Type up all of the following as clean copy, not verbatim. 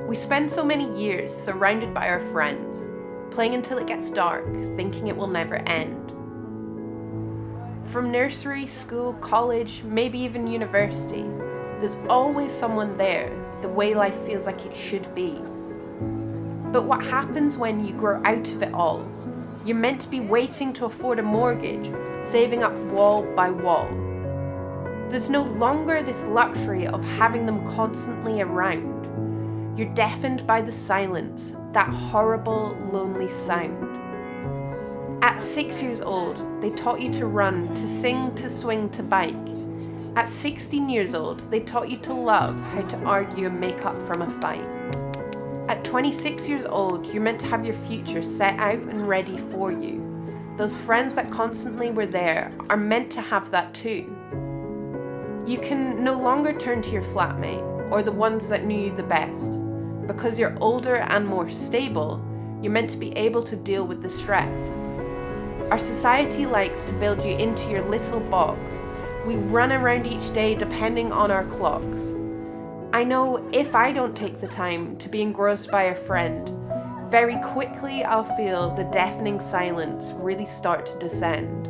We spend so many years surrounded by our friends, playing until it gets dark, thinking it will never end. From nursery, school, college, maybe even university, there's always someone there, the way life feels like it should be. But what happens when you grow out of it all? You're meant to be waiting to afford a mortgage, saving up wall by wall. There's no longer this luxury of having them constantly around. You're deafened by the silence, that horrible, lonely sound. At 6 years old, they taught you to run, to sing, to swing, to bike. At 16 years old, they taught you to love, how to argue and make up from a fight. At 26 years old, you're meant to have your future set out and ready for you. Those friends that constantly were there are meant to have that too. You can no longer turn to your flatmate or the ones that knew you the best. Because you're older and more stable, you're meant to be able to deal with the stress. Our society likes to build you into your little box. We run around each day depending on our clocks. I know if I don't take the time to be engrossed by a friend, very quickly I'll feel the deafening silence really start to descend.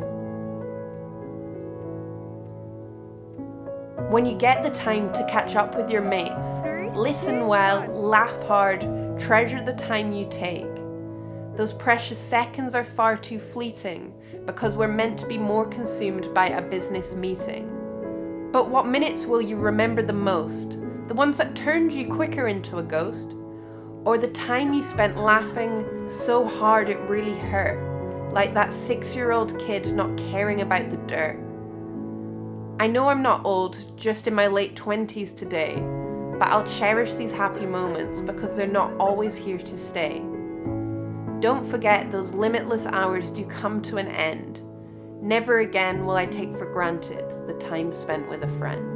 When you get the time to catch up with your mates, listen well, laugh hard, treasure the time you take. Those precious seconds are far too fleeting because we're meant to be more consumed by a business meeting. But what minutes will you remember the most? The ones that turned you quicker into a ghost? Or the time you spent laughing so hard it really hurt, like that 6-year-old kid not caring about the dirt? I know I'm not old, just in my late 20s today, but I'll cherish these happy moments because they're not always here to stay. Don't forget those limitless hours do come to an end. Never again will I take for granted the time spent with a friend.